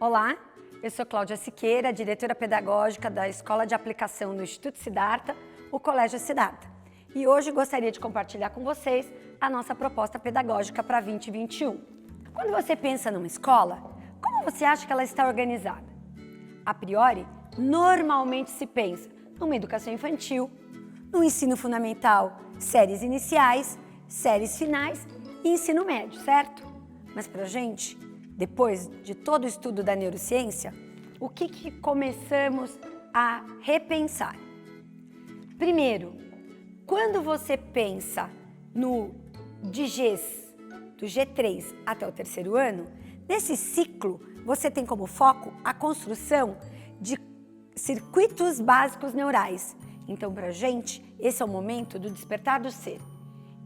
Olá, eu sou Cláudia Siqueira, diretora pedagógica da Escola de Aplicação do Instituto Siddhartha, o Colégio Siddhartha. E hoje gostaria de compartilhar com vocês a nossa proposta pedagógica para 2021. Quando você pensa numa escola, como você acha que ela está organizada? A priori, normalmente se pensa numa educação infantil, no ensino fundamental, séries iniciais, séries finais e ensino médio, certo? Mas pra gente, depois de todo o estudo da neurociência, o que começamos a repensar? Primeiro, quando você pensa no DGs, do G3 até o terceiro ano, nesse ciclo você tem como foco a construção de circuitos básicos neurais. Então, pra gente, esse é o momento do despertar do ser.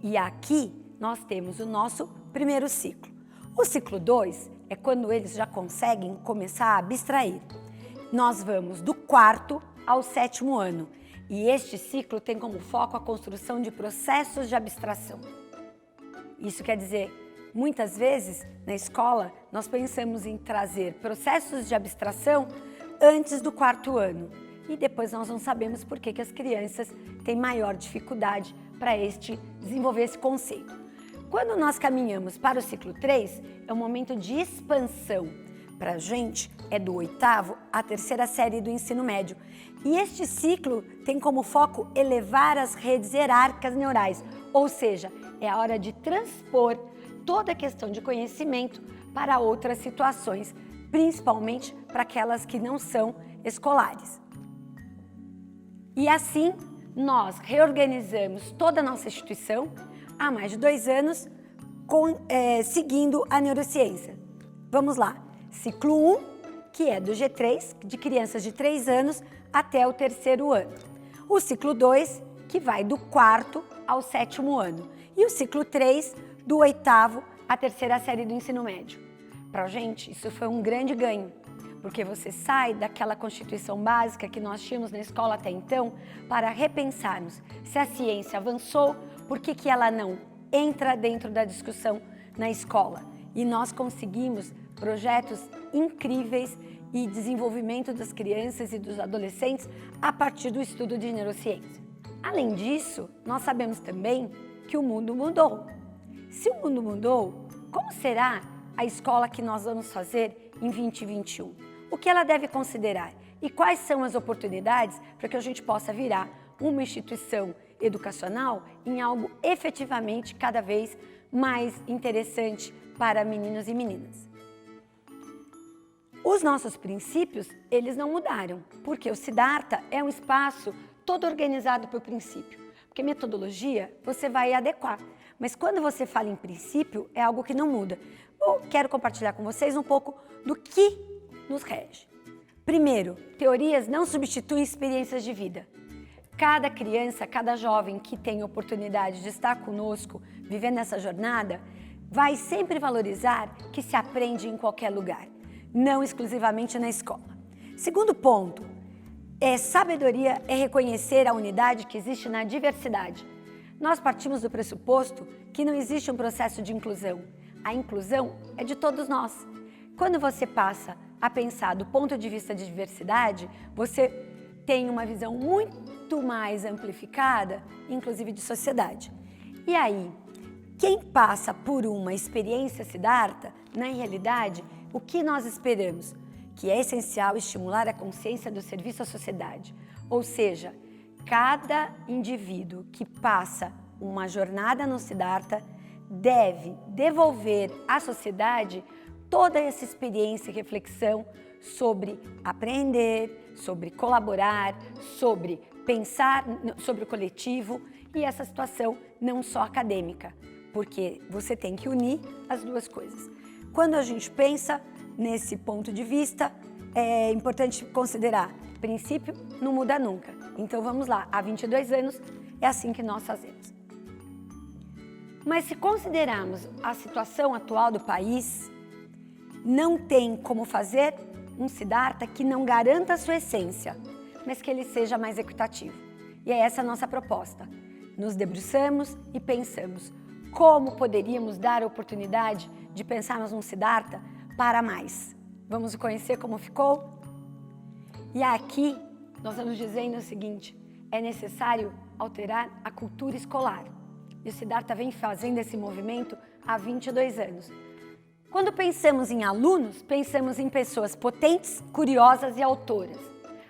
E aqui nós temos o nosso primeiro ciclo. O ciclo 2 é quando eles já conseguem começar a abstrair. Nós vamos do 4º ao 7º ano e este ciclo tem como foco a construção de processos de abstração. Isso quer dizer, muitas vezes na escola nós pensamos em trazer processos de abstração antes do 4º ano e depois nós não sabemos por que as crianças têm maior dificuldade para desenvolver esse conceito. Quando nós caminhamos para o ciclo 3, é um momento de expansão. Para a gente, é do 8º à 3ª série do ensino médio. E este ciclo tem como foco elevar as redes hierárquicas neurais, ou seja, é a hora de transpor toda a questão de conhecimento para outras situações, principalmente para aquelas que não são escolares. E assim, nós reorganizamos toda a nossa instituição há mais de 2 anos, seguindo a neurociência. Vamos lá, ciclo 1, que é do G3, de crianças de 3 anos até o 3º ano. O ciclo 2, que vai do 4º ao 7º ano. E o ciclo 3, do 8º à 3ª série do ensino médio. Para a gente, isso foi um grande ganho, porque você sai daquela constituição básica que nós tínhamos na escola até então para repensarmos se a ciência avançou, por que ela não entra dentro da discussão na escola. E nós conseguimos projetos incríveis e desenvolvimento das crianças e dos adolescentes a partir do estudo de neurociência. Além disso, nós sabemos também que o mundo mudou. Se o mundo mudou, como será a escola que nós vamos fazer em 2021? O que ela deve considerar? E quais são as oportunidades para que a gente possa virar uma instituição educacional em algo efetivamente cada vez mais interessante para meninos e meninas? Os nossos princípios, eles não mudaram, porque o Siddhartha é um espaço todo organizado por princípio, porque metodologia você vai adequar, mas quando você fala em princípio, é algo que não muda. Eu quero compartilhar com vocês um pouco do que nos rege. Primeiro, teorias não substituem experiências de vida. Cada criança, cada jovem que tem oportunidade de estar conosco, vivendo essa jornada, vai sempre valorizar que se aprende em qualquer lugar, não exclusivamente na escola. Segundo ponto, sabedoria é reconhecer a unidade que existe na diversidade. Nós partimos do pressuposto que não existe um processo de inclusão. A inclusão é de todos nós. Quando você passa a pensar do ponto de vista de diversidade, você tem uma visão muito mais amplificada, inclusive de sociedade. E aí, quem passa por uma experiência Siddhartha, na realidade, o que nós esperamos? Que é essencial estimular a consciência do serviço à sociedade. Ou seja, cada indivíduo que passa uma jornada no Siddhartha deve devolver à sociedade toda essa experiência e reflexão sobre aprender, sobre colaborar, sobre pensar sobre o coletivo e essa situação não só acadêmica, porque você tem que unir as duas coisas. Quando a gente pensa nesse ponto de vista, é importante considerar, princípio não muda nunca. Então vamos lá, há 22 anos é assim que nós fazemos. Mas se considerarmos a situação atual do país, não tem como fazer um Siddhartha que não garanta a sua essência, mas que ele seja mais equitativo. E é essa a nossa proposta. Nos debruçamos e pensamos como poderíamos dar a oportunidade de pensarmos num Siddhartha para mais. Vamos conhecer como ficou? E aqui nós vamos dizendo o seguinte: é necessário alterar a cultura escolar. E o Siddhartha vem fazendo esse movimento há 22 anos. Quando pensamos em alunos, pensamos em pessoas potentes, curiosas e autoras.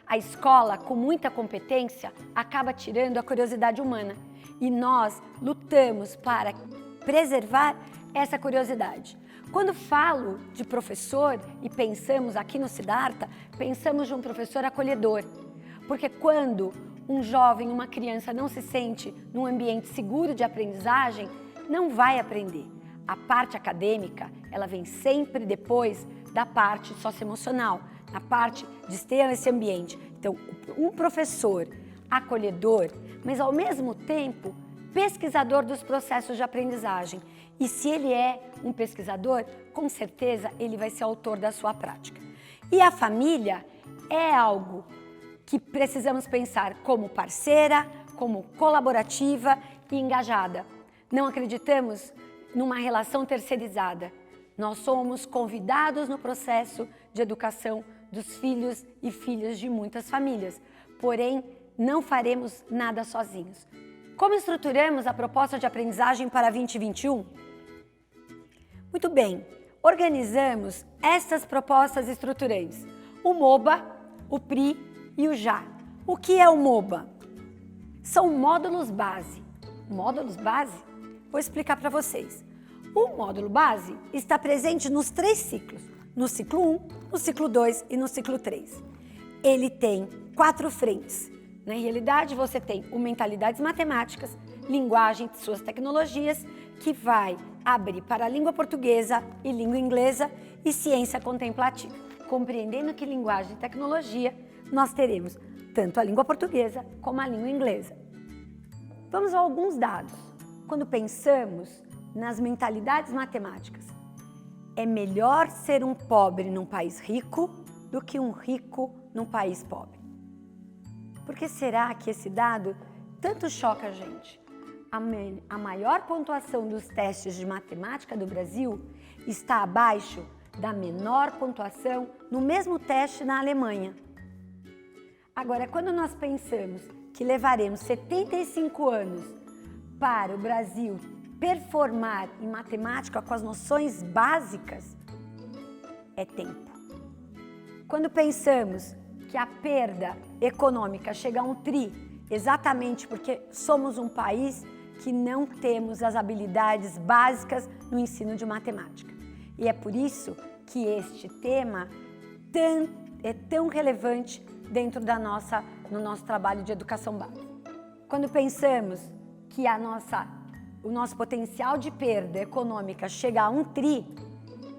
A escola, com muita competência, acaba tirando a curiosidade humana. E nós lutamos para preservar essa curiosidade. Quando falo de professor e pensamos aqui no Siddhartha, pensamos de um professor acolhedor. Porque quando um jovem, uma criança não se sente num ambiente seguro de aprendizagem, não vai aprender. A parte acadêmica, ela vem sempre depois da parte socioemocional, na parte de ter esse ambiente. Então, um professor acolhedor, mas ao mesmo tempo pesquisador dos processos de aprendizagem. E se ele é um pesquisador, com certeza ele vai ser autor da sua prática. E a família é algo que precisamos pensar como parceira, como colaborativa e engajada. Não acreditamos numa relação terceirizada. Nós somos convidados no processo de educação dos filhos e filhas de muitas famílias, porém não faremos nada sozinhos. Como estruturamos a proposta de aprendizagem para 2021? Muito bem, organizamos estas propostas estruturantes: o MOBA, o PRI e o JA. O que é o MOBA? São módulos base. Módulos base? Vou explicar para vocês. O módulo base está presente nos 3 ciclos, no ciclo 1, no ciclo 2 e no ciclo 3. Ele tem 4 frentes. Na realidade, você tem o Mentalidades Matemáticas, Linguagem e suas tecnologias, que vai abrir para a língua portuguesa e língua inglesa e ciência contemplativa. Compreendendo que linguagem e tecnologia, nós teremos tanto a língua portuguesa como a língua inglesa. Vamos a alguns dados. Quando pensamos nas mentalidades matemáticas, é melhor ser um pobre num país rico do que um rico num país pobre. Por que será que esse dado tanto choca a gente? A maior pontuação dos testes de matemática do Brasil está abaixo da menor pontuação no mesmo teste na Alemanha. Agora, quando nós pensamos que levaremos 75 anos para o Brasil performar em matemática com as noções básicas, é tempo. Quando pensamos que a perda econômica chega a um tri, exatamente porque somos um país que não temos as habilidades básicas no ensino de matemática. E é por isso que este tema é tão relevante dentro no nosso trabalho de educação básica. Quando pensamos que o nosso potencial de perda econômica chega a um tri,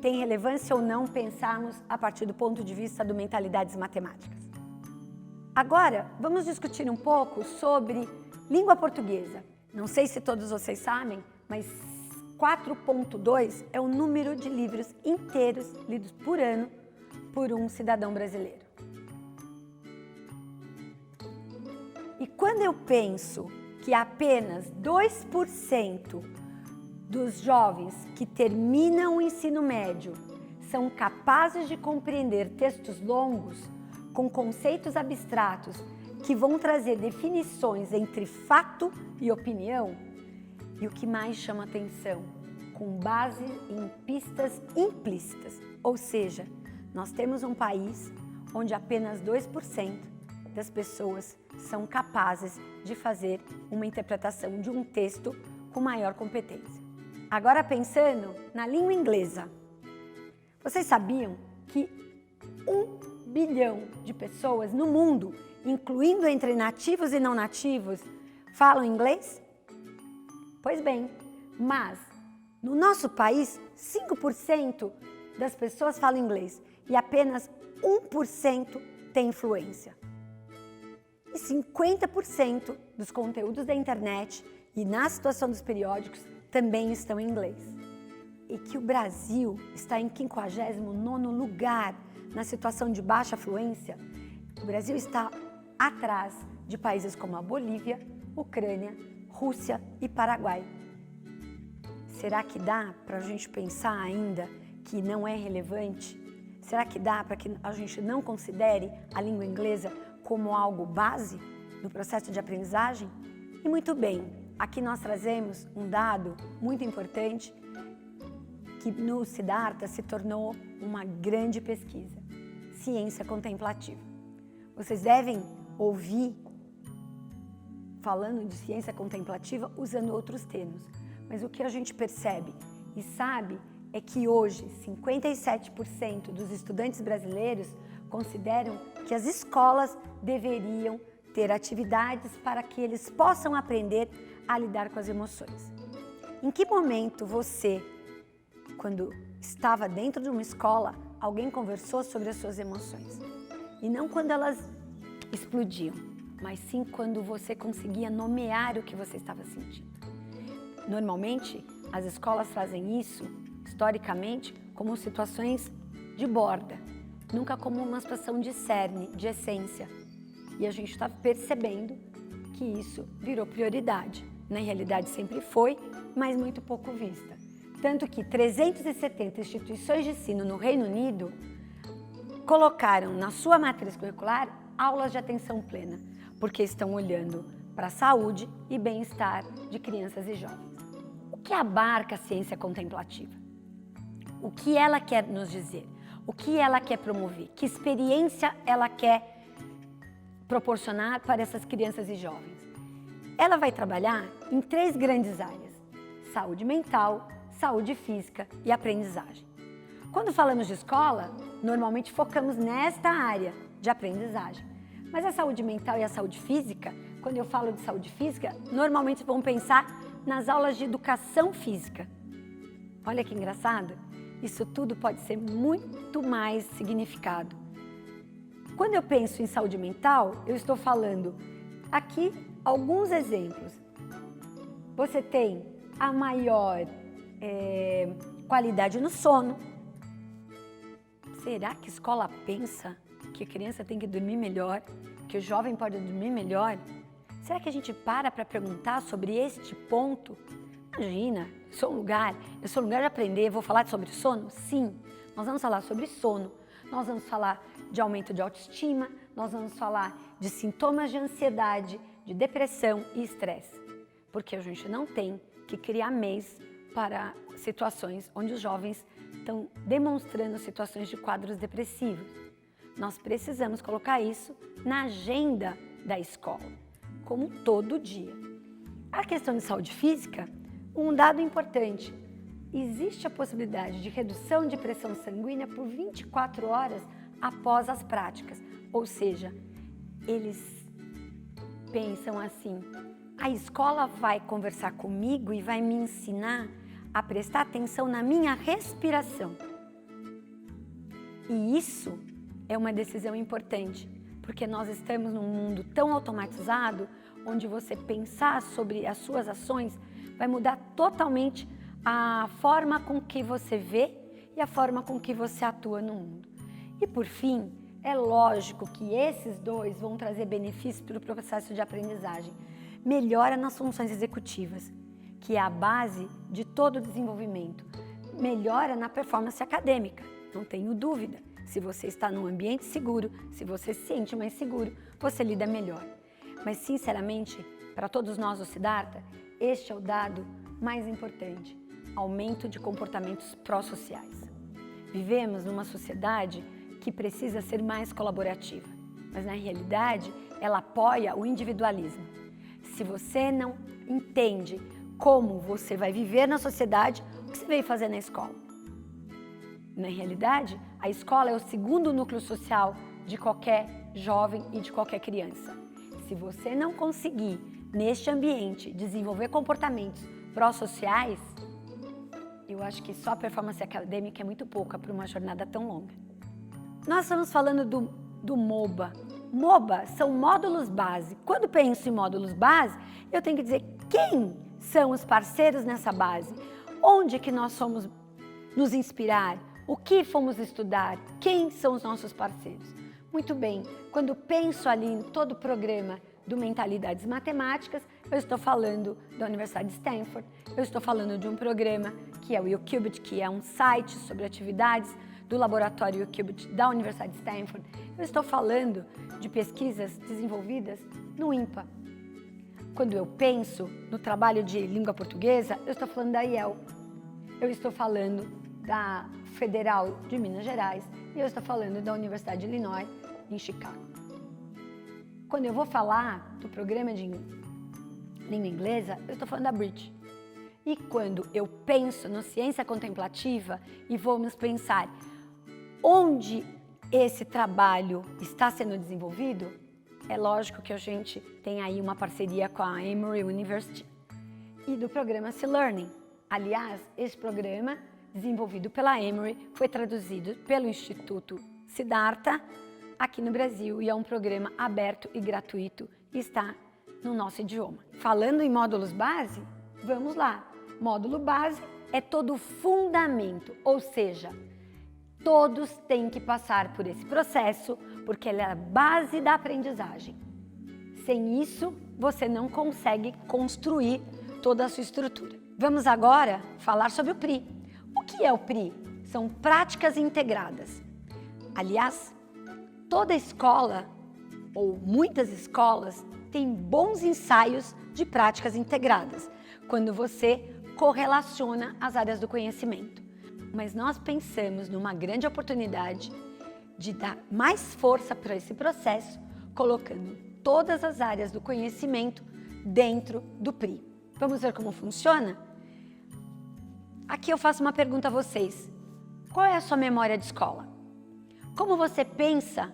tem relevância ou não pensarmos a partir do ponto de vista do mentalidades matemáticas. Agora, vamos discutir um pouco sobre língua portuguesa. Não sei se todos vocês sabem, mas 4.2 é o número de livros inteiros lidos por ano por um cidadão brasileiro. E quando eu penso que apenas 2% dos jovens que terminam o ensino médio são capazes de compreender textos longos com conceitos abstratos que vão trazer definições entre fato e opinião, e o que mais chama atenção, com base em pistas implícitas, ou seja, nós temos um país onde apenas 2% das pessoas são capazes de fazer uma interpretação de um texto com maior competência. Agora pensando na língua inglesa, vocês sabiam que 1 bilhão de pessoas no mundo, incluindo entre nativos e não nativos, falam inglês? Pois bem, mas no nosso país, 5% das pessoas falam inglês e apenas 1% tem influência. E 50% dos conteúdos da internet e na situação dos periódicos também estão em inglês. E que o Brasil está em 59º lugar na situação de baixa fluência, o Brasil está atrás de países como a Bolívia, Ucrânia, Rússia e Paraguai. Será que dá para a gente pensar ainda que não é relevante? Será que dá para que a gente não considere a língua inglesa como algo base no processo de aprendizagem? E muito bem, aqui nós trazemos um dado muito importante que no Siddhartha se tornou uma grande pesquisa, ciência contemplativa. Vocês devem ouvir falando de ciência contemplativa usando outros termos, mas o que a gente percebe e sabe é que hoje 57% dos estudantes brasileiros consideram que as escolas deveriam ter atividades para que eles possam aprender a lidar com as emoções. Em que momento você, quando estava dentro de uma escola, alguém conversou sobre as suas emoções? E não quando elas explodiam, mas sim quando você conseguia nomear o que você estava sentindo. Normalmente, as escolas fazem isso, historicamente, como situações de borda, nunca como uma situação de cerne, de essência. E a gente está percebendo que isso virou prioridade. Na realidade sempre foi, mas muito pouco vista. Tanto que 370 instituições de ensino no Reino Unido colocaram na sua matriz curricular aulas de atenção plena, porque estão olhando para a saúde e bem-estar de crianças e jovens. O que abarca a ciência contemplativa? O que ela quer nos dizer? O que ela quer promover? Que experiência ela quer proporcionar para essas crianças e jovens? Ela vai trabalhar em 3 grandes áreas: saúde mental, saúde física e aprendizagem. Quando falamos de escola, normalmente focamos nesta área de aprendizagem. Mas a saúde mental e a saúde física, quando eu falo de saúde física, normalmente vão pensar nas aulas de educação física. Olha que engraçado, isso tudo pode ser muito mais significado. Quando eu penso em saúde mental, eu estou falando aqui alguns exemplos. Você tem a maior qualidade no sono. Será que a escola pensa que a criança tem que dormir melhor, que o jovem pode dormir melhor? Será que a gente para perguntar sobre este ponto? Imagina, eu sou um lugar de aprender, vou falar sobre sono? Sim, nós vamos falar sobre sono, nós vamos falar de aumento de autoestima, nós vamos falar de sintomas de ansiedade, de depressão e estresse. Porque a gente não tem que criar mês para situações onde os jovens estão demonstrando situações de quadros depressivos. Nós precisamos colocar isso na agenda da escola, como todo dia. A questão de saúde física, um dado importante: existe a possibilidade de redução de pressão sanguínea por 24 horas após as práticas. Ou seja, eles pensam assim: a escola vai conversar comigo e vai me ensinar a prestar atenção na minha respiração. E isso é uma decisão importante, porque nós estamos num mundo tão automatizado, onde você pensar sobre as suas ações vai mudar totalmente a forma com que você vê e a forma com que você atua no mundo. E por fim, é lógico que esses dois vão trazer benefícios para o processo de aprendizagem. Melhora nas funções executivas, que é a base de todo o desenvolvimento. Melhora na performance acadêmica, não tenho dúvida. Se você está num ambiente seguro, se você se sente mais seguro, você lida melhor. Mas, sinceramente, para todos nós do Siddhartha, este é o dado mais importante: aumento de comportamentos pró-sociais. Vivemos numa sociedade que precisa ser mais colaborativa, mas na realidade ela apoia o individualismo. Se você não entende como você vai viver na sociedade, o que você veio fazer na escola? Na realidade, a escola é o segundo núcleo social de qualquer jovem e de qualquer criança. Se você não conseguir, neste ambiente, desenvolver comportamentos pró-sociais, eu acho que só a performance acadêmica é muito pouca para uma jornada tão longa. Nós estamos falando do MOBA. MOBA são módulos base. Quando penso em módulos base, eu tenho que dizer quem são os parceiros nessa base, onde que nós fomos nos inspirar, o que fomos estudar, quem são os nossos parceiros. Muito bem, quando penso ali em todo o programa do Mentalidades Matemáticas, eu estou falando da Universidade de Stanford, eu estou falando de um programa que é o YouQubit, que é um site sobre atividades do Laboratório Qubit da Universidade de Stanford. Eu estou falando de pesquisas desenvolvidas no INPA. Quando eu penso no trabalho de língua portuguesa, eu estou falando da IEL. Eu estou falando da Federal de Minas Gerais e eu estou falando da Universidade de Illinois, em Chicago. Quando eu vou falar do programa de língua inglesa, eu estou falando da Bridge. E quando eu penso no ciência contemplativa e vamos pensar onde esse trabalho está sendo desenvolvido, é lógico que a gente tem aí uma parceria com a Emory University e do programa C-Learning. Aliás, esse programa, desenvolvido pela Emory, foi traduzido pelo Instituto Siddhartha aqui no Brasil e é um programa aberto e gratuito e está no nosso idioma. Falando em módulos base, vamos lá. Módulo base é todo o fundamento, ou seja, todos têm que passar por esse processo porque ele é a base da aprendizagem. Sem isso, você não consegue construir toda a sua estrutura. Vamos agora falar sobre o PRI. O que é o PRI? São práticas integradas. Aliás, toda escola, ou muitas escolas, têm bons ensaios de práticas integradas, quando você correlaciona as áreas do conhecimento. Mas nós pensamos numa grande oportunidade de dar mais força para esse processo, colocando todas as áreas do conhecimento dentro do PRI. Vamos ver como funciona? Aqui eu faço uma pergunta a vocês. Qual é a sua memória de escola? Como você pensa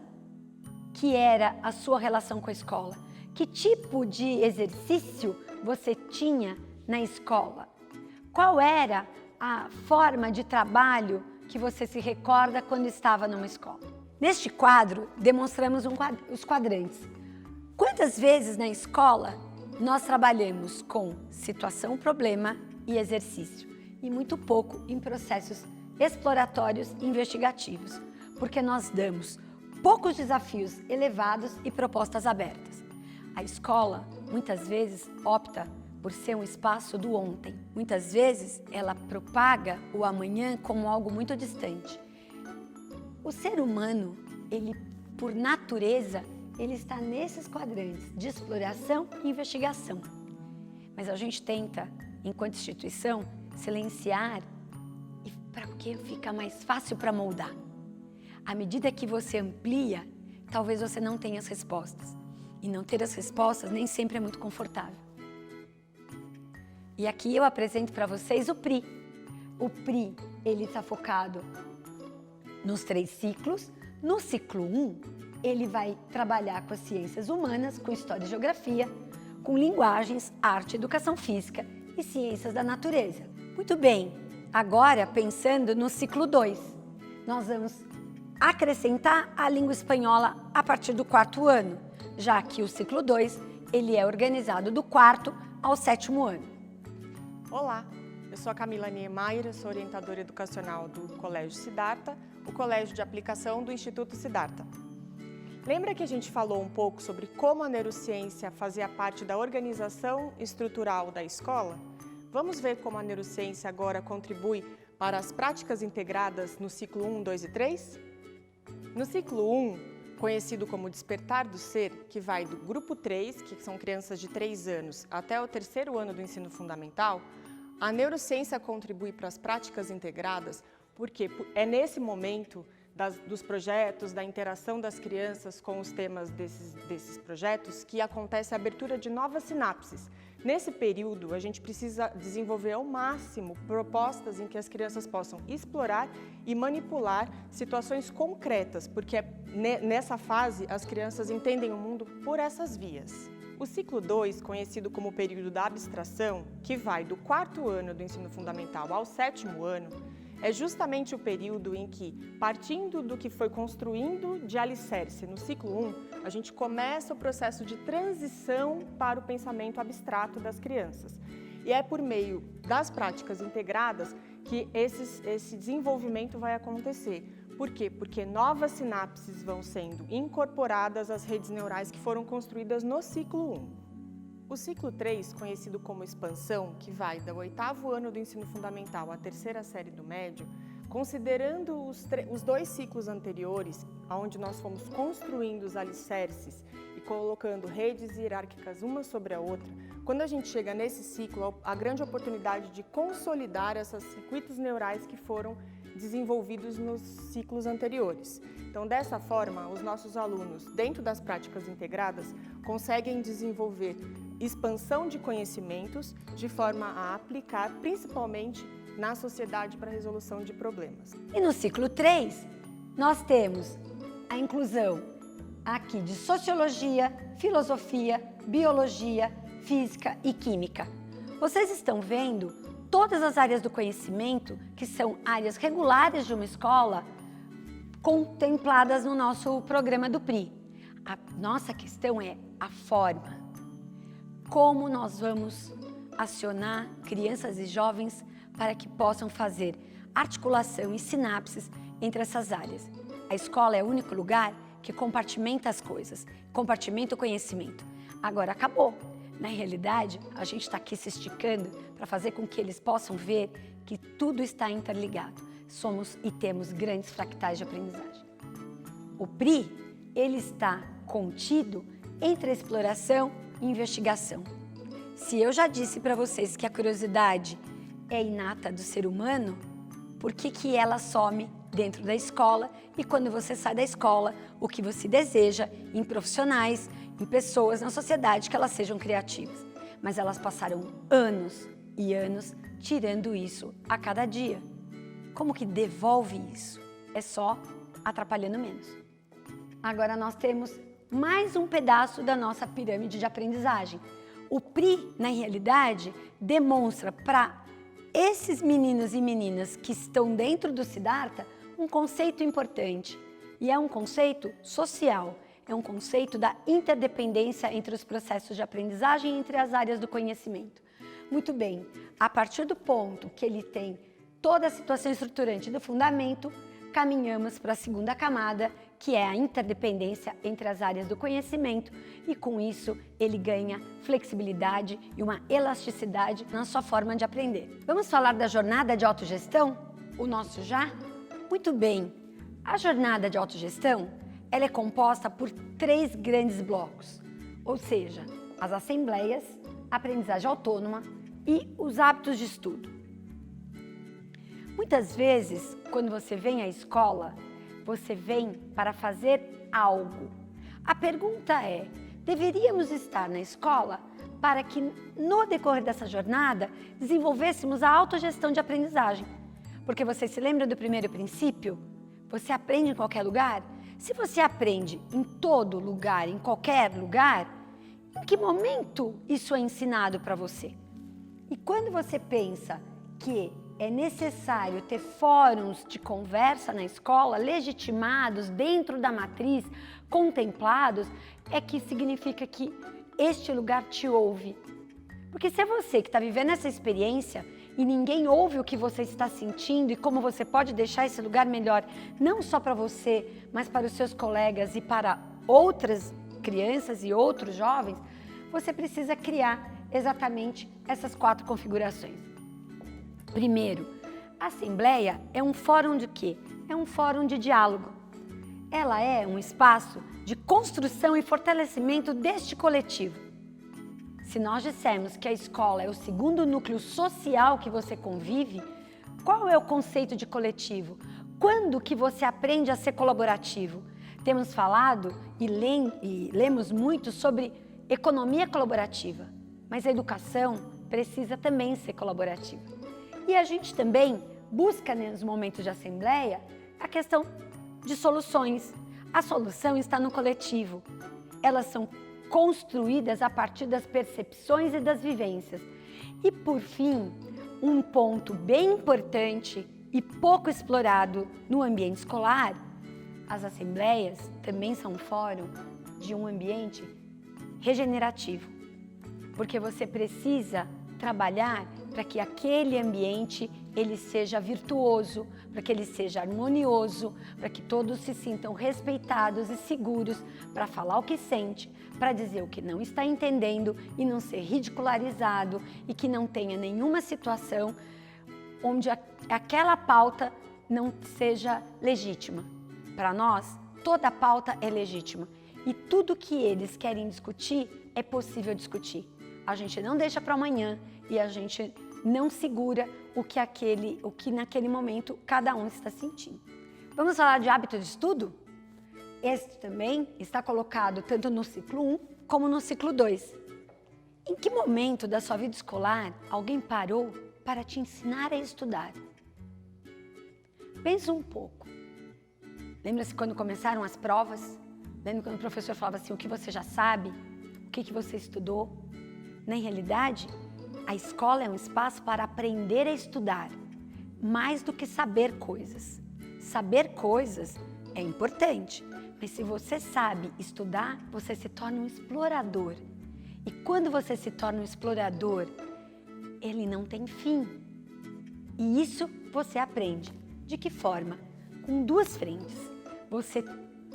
que era a sua relação com a escola? Que tipo de exercício você tinha na escola? Qual era a forma de trabalho que você se recorda quando estava numa escola? Neste quadro, demonstramos os quadrantes. Quantas vezes na escola nós trabalhamos com situação, problema e exercício? E muito pouco em processos exploratórios e investigativos, porque nós damos poucos desafios elevados e propostas abertas. A escola, muitas vezes, opta por ser um espaço do ontem. Muitas vezes, ela propaga o amanhã como algo muito distante. O ser humano, ele, por natureza, ele está nesses quadrantes de exploração e investigação. Mas a gente tenta, enquanto instituição, silenciar para que fica mais fácil para moldar. À medida que você amplia, talvez você não tenha as respostas. E não ter as respostas nem sempre é muito confortável. E aqui eu apresento para vocês o PRI. O PRI, ele está focado nos 3 ciclos. No ciclo 1, ele vai trabalhar com as ciências humanas, com história e geografia, com linguagens, arte, educação física e ciências da natureza. Muito bem, agora pensando no ciclo 2, nós vamos acrescentar a língua espanhola a partir do 4º ano, já que o ciclo 2, ele é organizado do 4º ao 7º ano. Olá, eu sou a Camila Niemeyer, sou orientadora educacional do Colégio Siddhartha, o colégio de aplicação do Instituto Siddhartha. Lembra que a gente falou um pouco sobre como a neurociência fazia parte da organização estrutural da escola? Vamos ver como a neurociência agora contribui para as práticas integradas no ciclo 1, 2 e 3? No ciclo 1, conhecido como Despertar do Ser, que vai do grupo 3, que são crianças de 3 anos, até o 3º ano do ensino fundamental, a neurociência contribui para as práticas integradas porque é nesse momento dos projetos, da interação das crianças com os temas desses projetos que acontece a abertura de novas sinapses. Nesse período, a gente precisa desenvolver ao máximo propostas em que as crianças possam explorar e manipular situações concretas, porque nessa fase as crianças entendem o mundo por essas vias. O ciclo 2, conhecido como o período da abstração, que vai do 4º ano do ensino fundamental ao 7º ano, é justamente o período em que, partindo do que foi construindo de alicerce no ciclo 1, a gente começa o processo de transição para o pensamento abstrato das crianças. E é por meio das práticas integradas que esse desenvolvimento vai acontecer. Por quê? Porque novas sinapses vão sendo incorporadas às redes neurais que foram construídas no ciclo 1. O ciclo 3, conhecido como expansão, que vai do 8º ano do ensino fundamental à 3ª série do médio, Considerando os 2 ciclos anteriores, onde nós fomos construindo os alicerces e colocando redes hierárquicas uma sobre a outra, quando a gente chega nesse ciclo, a grande oportunidade de consolidar esses circuitos neurais que foram desenvolvidos nos ciclos anteriores. Então, dessa forma, os nossos alunos, dentro das práticas integradas, conseguem desenvolver expansão de conhecimentos de forma a aplicar, principalmente, na sociedade para a resolução de problemas. E no ciclo 3, nós temos a inclusão aqui de sociologia, filosofia, biologia, física e química. Vocês estão vendo todas as áreas do conhecimento, que são áreas regulares de uma escola, contempladas no nosso programa do PRI. A nossa questão é a forma. Como nós vamos acionar crianças e jovens para que possam fazer articulação e sinapses entre essas áreas. A escola é o único lugar que compartimenta as coisas, compartimenta o conhecimento. Agora acabou. Na realidade, a gente está aqui se esticando para fazer com que eles possam ver que tudo está interligado. Somos e temos grandes fractais de aprendizagem. O PRI, ele está contido entre a exploração e investigação. Se eu já disse para vocês que a curiosidade é inata do ser humano, por que ela some dentro da escola e quando você sai da escola, o que você deseja em profissionais, em pessoas, na sociedade, que elas sejam criativas. Mas elas passaram anos e anos tirando isso a cada dia. Como que devolve isso? É só atrapalhando menos. Agora nós temos mais um pedaço da nossa pirâmide de aprendizagem. O PRI, na realidade, demonstra para esses meninos e meninas que estão dentro do Siddhartha um conceito importante. E é um conceito social, é um conceito da interdependência entre os processos de aprendizagem e entre as áreas do conhecimento. Muito bem, a partir do ponto que ele tem toda a situação estruturante do fundamento, caminhamos para a segunda camada, que é a interdependência entre as áreas do conhecimento, e com isso ele ganha flexibilidade e uma elasticidade na sua forma de aprender. Vamos falar da jornada de autogestão? O nosso já? Muito bem, a jornada de autogestão ela é composta por 3 grandes blocos, ou seja, as assembleias, a aprendizagem autônoma e os hábitos de estudo. Muitas vezes, quando você vem à escola, você vem para fazer algo. A pergunta é, deveríamos estar na escola para que, no decorrer dessa jornada, desenvolvêssemos a autogestão de aprendizagem? Porque você se lembra do primeiro princípio? Você aprende em qualquer lugar? Se você aprende em todo lugar, em qualquer lugar, em que momento isso é ensinado para você? E quando você pensa que é necessário ter fóruns de conversa na escola, legitimados dentro da matriz, contemplados, é que significa que este lugar te ouve. Porque se é você que está vivendo essa experiência e ninguém ouve o que você está sentindo e como você pode deixar esse lugar melhor, não só para você, mas para os seus colegas e para outras crianças e outros jovens, você precisa criar exatamente essas 4 configurações. Primeiro, a Assembleia é um fórum de quê? É um fórum de diálogo. Ela é um espaço de construção e fortalecimento deste coletivo. Se nós dissermos que a escola é o segundo núcleo social que você convive, qual é o conceito de coletivo? Quando que você aprende a ser colaborativo? Temos falado e lemos muito sobre economia colaborativa, mas a educação precisa também ser colaborativa. E a gente também busca, nos momentos de assembleia, a questão de soluções. A solução está no coletivo. Elas são construídas a partir das percepções e das vivências. E, por fim, um ponto bem importante e pouco explorado no ambiente escolar, as assembleias também são um fórum de um ambiente regenerativo, porque você precisa trabalhar para que aquele ambiente ele seja virtuoso, para que ele seja harmonioso, para que todos se sintam respeitados e seguros para falar o que sente, para dizer o que não está entendendo e não ser ridicularizado e que não tenha nenhuma situação onde aquela pauta não seja legítima. Para nós, toda pauta é legítima e tudo que eles querem discutir é possível discutir. A gente não deixa para amanhã e a gente não segura o que naquele momento cada um está sentindo. Vamos falar de hábito de estudo? Esse também está colocado tanto no ciclo 1 como no ciclo 2. Em que momento da sua vida escolar alguém parou para te ensinar a estudar? Pensa um pouco. Lembra-se quando começaram as provas? Lembra quando o professor falava assim, o que você já sabe? O que você estudou? Na realidade, a escola é um espaço para aprender a estudar, mais do que saber coisas. Saber coisas é importante, mas se você sabe estudar, você se torna um explorador. E quando você se torna um explorador, ele não tem fim. E isso você aprende. De que forma? Com duas frentes. Você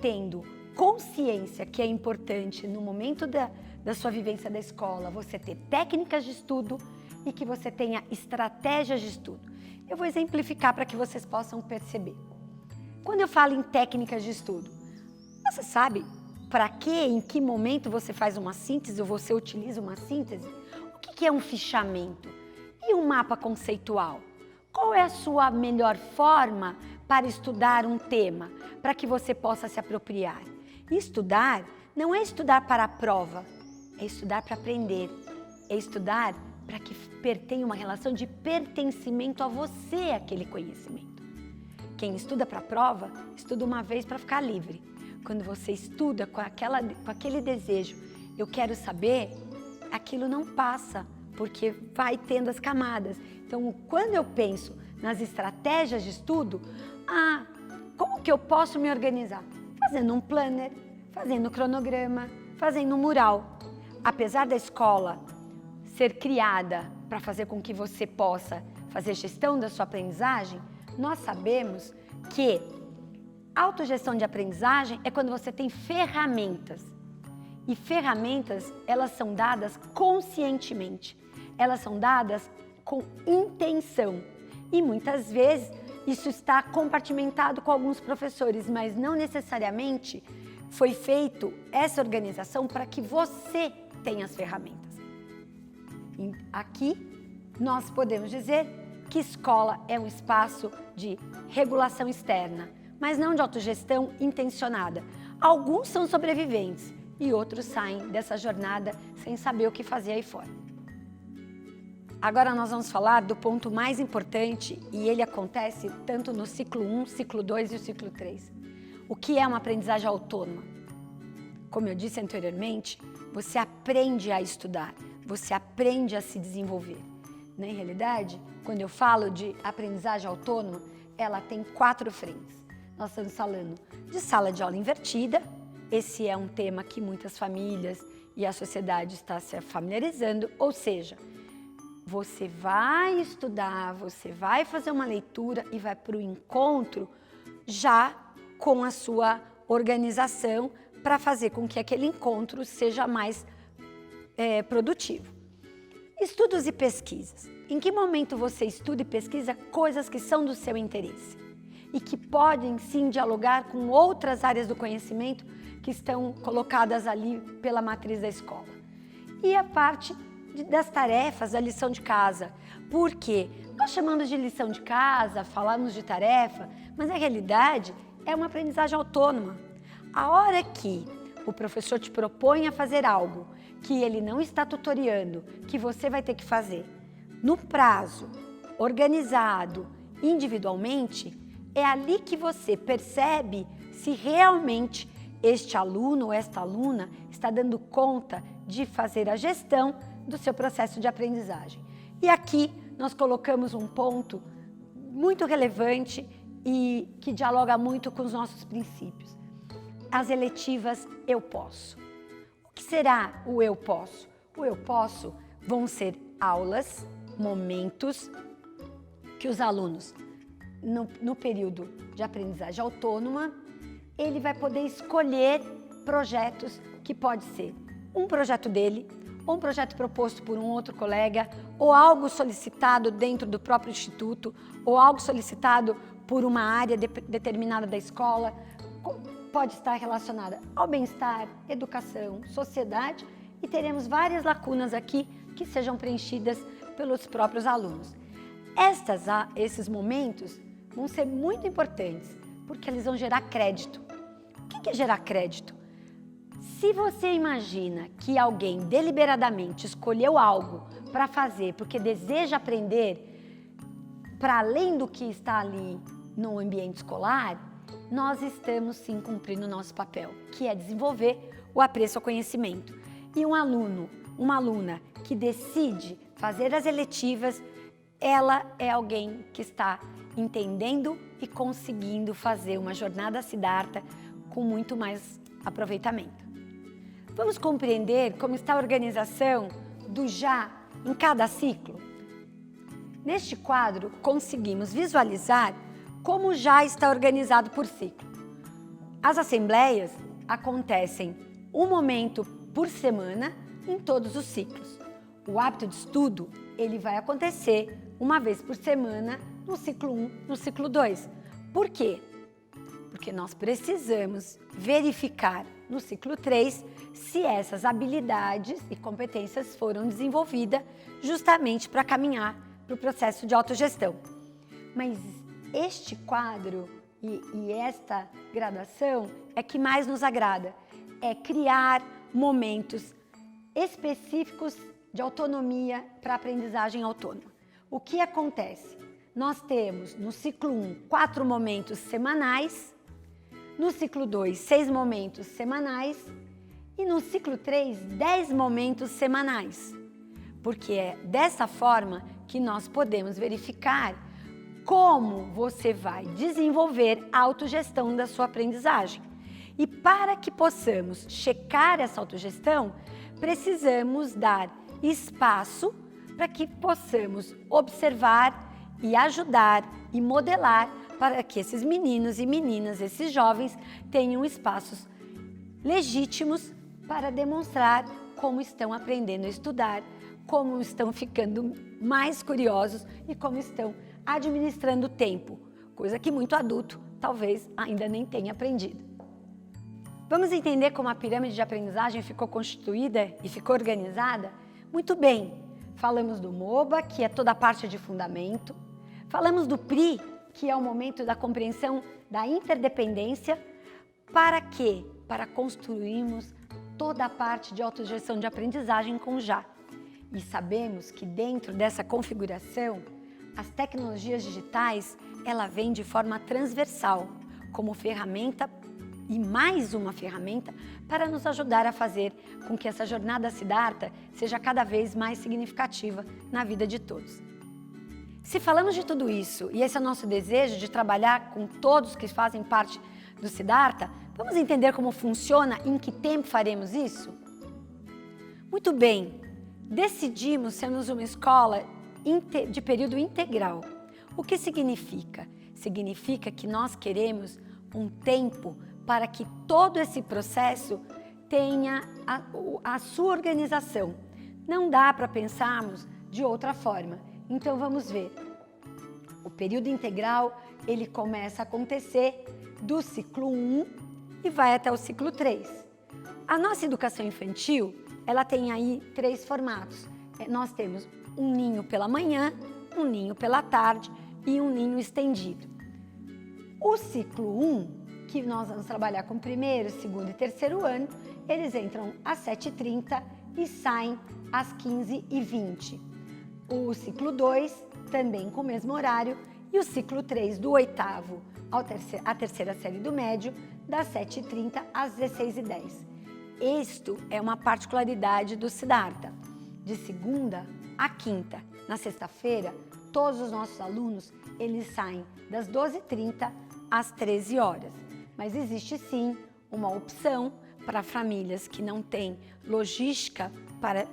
tendo consciência que é importante no momento da sua vivência da escola, você ter técnicas de estudo e que você tenha estratégias de estudo. Eu vou exemplificar para que vocês possam perceber. Quando eu falo em técnicas de estudo, você sabe para que, em que momento você faz uma síntese ou você utiliza uma síntese? O que é um fichamento? E um mapa conceitual? Qual é a sua melhor forma para estudar um tema, para que você possa se apropriar? E estudar não é estudar para a prova, é estudar para aprender, é estudar para que tenha uma relação de pertencimento a você, aquele conhecimento. Quem estuda para a prova, estuda uma vez para ficar livre. Quando você estuda com aquele desejo, eu quero saber, aquilo não passa, porque vai tendo as camadas. Então, quando eu penso nas estratégias de estudo, como que eu posso me organizar? Fazendo um planner, fazendo cronograma, fazendo um mural. Apesar da escola ser criada para fazer com que você possa fazer gestão da sua aprendizagem, nós sabemos que autogestão de aprendizagem é quando você tem ferramentas. E ferramentas, elas são dadas conscientemente. Elas são dadas com intenção. E muitas vezes isso está compartimentado com alguns professores, mas não necessariamente foi feito essa organização para que você tenha as ferramentas. E aqui nós podemos dizer que escola é um espaço de regulação externa, mas não de autogestão intencionada. Alguns são sobreviventes e outros saem dessa jornada sem saber o que fazer aí fora. Agora nós vamos falar do ponto mais importante e ele acontece tanto no ciclo 1, ciclo 2 e o ciclo 3. O que é uma aprendizagem autônoma? Como eu disse anteriormente, você aprende a estudar, você aprende a se desenvolver. Na realidade, quando eu falo de aprendizagem autônoma, ela tem 4 frentes. Nós estamos falando de sala de aula invertida, esse é um tema que muitas famílias e a sociedade está se familiarizando, ou seja, você vai estudar, você vai fazer uma leitura e vai para o encontro já com a sua organização para fazer com que aquele encontro seja mais produtivo. Estudos e pesquisas. Em que momento você estuda e pesquisa coisas que são do seu interesse e que podem sim dialogar com outras áreas do conhecimento que estão colocadas ali pela matriz da escola. E a parte das tarefas, da lição de casa. Por quê? Nós chamamos de lição de casa, falamos de tarefa, mas na realidade é uma aprendizagem autônoma. A hora que o professor te propõe a fazer algo que ele não está tutoriando, que você vai ter que fazer no prazo, organizado, individualmente, é ali que você percebe se realmente este aluno ou esta aluna está dando conta de fazer a gestão do seu processo de aprendizagem. E aqui nós colocamos um ponto muito relevante e que dialoga muito com os nossos princípios. As eletivas eu posso. O que será o eu posso? O eu posso vão ser aulas, momentos que os alunos, no período de aprendizagem autônoma, ele vai poder escolher projetos que pode ser um projeto dele, ou um projeto proposto por um outro colega, ou algo solicitado dentro do próprio instituto, ou algo solicitado por uma área determinada da escola, pode estar relacionada ao bem-estar, educação, sociedade, e teremos várias lacunas aqui que sejam preenchidas pelos próprios alunos. Esses momentos vão ser muito importantes, porque eles vão gerar crédito. O que é gerar crédito? Se você imagina que alguém deliberadamente escolheu algo para fazer porque deseja aprender para além do que está ali no ambiente escolar, nós estamos sim cumprindo o nosso papel, que é desenvolver o apreço ao conhecimento. E um aluno, uma aluna que decide fazer as eletivas, ela é alguém que está entendendo e conseguindo fazer uma jornada Siddhartha com muito mais aproveitamento. Vamos compreender como está a organização do já em cada ciclo? Neste quadro, conseguimos visualizar como já está organizado por ciclo. As assembleias acontecem um momento por semana em todos os ciclos. O hábito de estudo, ele vai acontecer uma vez por semana no ciclo 1, no ciclo 2. Por quê? Porque nós precisamos verificar no ciclo 3 se essas habilidades e competências foram desenvolvidas justamente para caminhar para o processo de autogestão. Mas este quadro e esta graduação é que mais nos agrada, é criar momentos específicos de autonomia para a aprendizagem autônoma. O que acontece? Nós temos no ciclo 1 4 momentos semanais, no ciclo 2 6 momentos semanais e no ciclo 3 10 momentos semanais. Porque é dessa forma que nós podemos verificar como você vai desenvolver a autogestão da sua aprendizagem. E para que possamos checar essa autogestão, precisamos dar espaço para que possamos observar e ajudar e modelar para que esses meninos e meninas, esses jovens, tenham espaços legítimos para demonstrar como estão aprendendo a estudar, como estão ficando mais curiosos e como estão administrando o tempo, coisa que muito adulto talvez ainda nem tenha aprendido. Vamos entender como a pirâmide de aprendizagem ficou constituída e ficou organizada? Muito bem, falamos do MOBA, que é toda a parte de fundamento, falamos do PRI, que é o momento da compreensão da interdependência. Para quê? Para construirmos toda a parte de autogestão de aprendizagem com já. E sabemos que dentro dessa configuração, as tecnologias digitais, ela vem de forma transversal, como ferramenta e mais uma ferramenta para nos ajudar a fazer com que essa jornada Siddhartha seja cada vez mais significativa na vida de todos. Se falamos de tudo isso e esse é o nosso desejo de trabalhar com todos que fazem parte do Siddhartha, vamos entender como funciona e em que tempo faremos isso? Muito bem, decidimos sermos uma escola de período integral. O que significa? Significa que nós queremos um tempo para que todo esse processo tenha a sua organização. Não dá para pensarmos de outra forma. Então vamos ver. O período integral, ele começa a acontecer do ciclo 1 e vai até o ciclo 3. A nossa educação infantil, ela tem aí 3 formatos. Nós temos um ninho pela manhã, um ninho pela tarde e um ninho estendido. O ciclo 1, que nós vamos trabalhar com o primeiro, segundo e terceiro ano, eles entram às 7h30 e saem às 15h20. O ciclo 2, também com o mesmo horário, e o ciclo 3, do oitavo à terceira série do médio, das 7h30 às 16h10. Isto é uma particularidade do Siddhartha. De segunda a quinta, na sexta-feira, todos os nossos alunos, eles saem das 12h30 às 13 horas. Mas existe sim uma opção para famílias que não têm logística para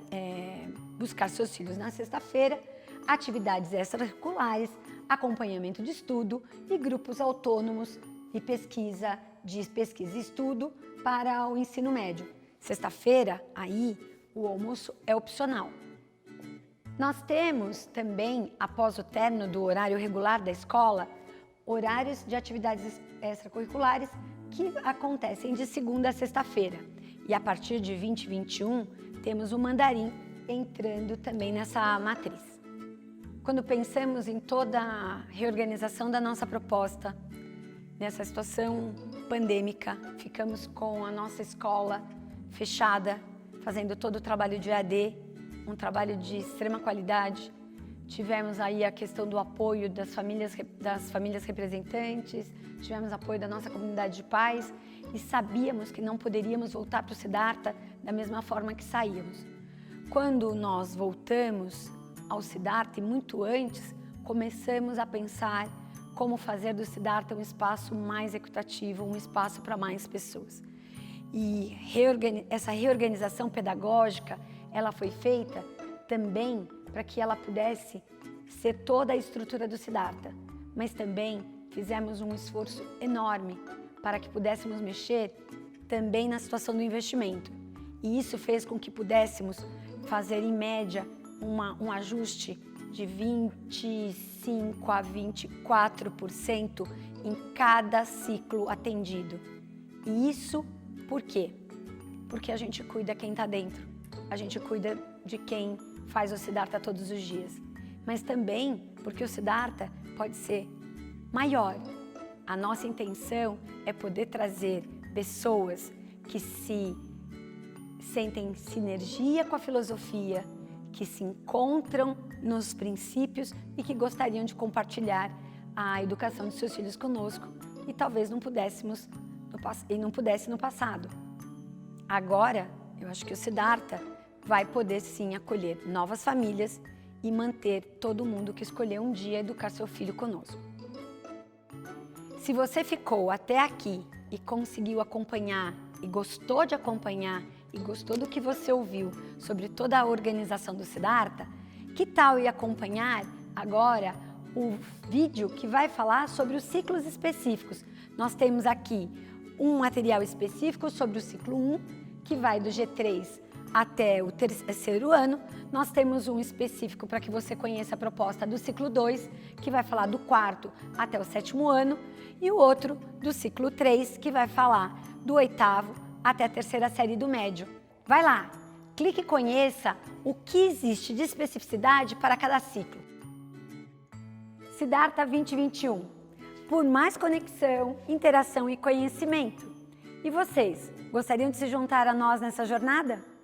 buscar seus filhos na sexta-feira, atividades extracurriculares, acompanhamento de estudo e grupos autônomos de pesquisa e estudo para o ensino médio. Sexta-feira, aí, o almoço é opcional. Nós temos também, após o término do horário regular da escola, horários de atividades extracurriculares que acontecem de segunda a sexta-feira. E a partir de 2021, temos o mandarim entrando também nessa matriz. Quando pensamos em toda a reorganização da nossa proposta, nessa situação pandêmica, ficamos com a nossa escola fechada, fazendo todo o trabalho de EAD, um trabalho de extrema qualidade. Tivemos aí a questão do apoio das famílias representantes, tivemos apoio da nossa comunidade de pais e sabíamos que não poderíamos voltar para o Siddhartha da mesma forma que saíamos. Quando nós voltamos ao Siddhartha e muito antes, começamos a pensar como fazer do Siddhartha um espaço mais equitativo, um espaço para mais pessoas. E essa reorganização pedagógica, ela foi feita também para que ela pudesse ser toda a estrutura do Siddhartha, mas também fizemos um esforço enorme para que pudéssemos mexer também na situação do investimento. E isso fez com que pudéssemos fazer, em média, um ajuste de 25% a 24% em cada ciclo atendido. E isso por quê? Porque a gente cuida quem está dentro, a gente cuida de quem faz o Siddhartha todos os dias. Mas também porque o Siddhartha pode ser maior. A nossa intenção é poder trazer pessoas que se sentem sinergia com a filosofia, que se encontram nos princípios e que gostariam de compartilhar a educação de seus filhos conosco e talvez não pudesse no passado. Agora, eu acho que o Siddhartha vai poder sim acolher novas famílias e manter todo mundo que escolheu um dia educar seu filho conosco. Se você ficou até aqui e conseguiu acompanhar e gostou de acompanhar e gostou do que você ouviu sobre toda a organização do Siddhartha, que tal ir acompanhar agora o vídeo que vai falar sobre os ciclos específicos? Nós temos aqui um material específico sobre o ciclo 1, que vai do G3 até o terceiro ano. Nós temos um específico para que você conheça a proposta do ciclo 2, que vai falar do quarto até o sétimo ano, e o outro do ciclo 3, que vai falar do oitavo até a terceira série do médio. Vai lá, clique e conheça o que existe de especificidade para cada ciclo. Siddhartha 2021, por mais conexão, interação e conhecimento. E vocês, gostariam de se juntar a nós nessa jornada?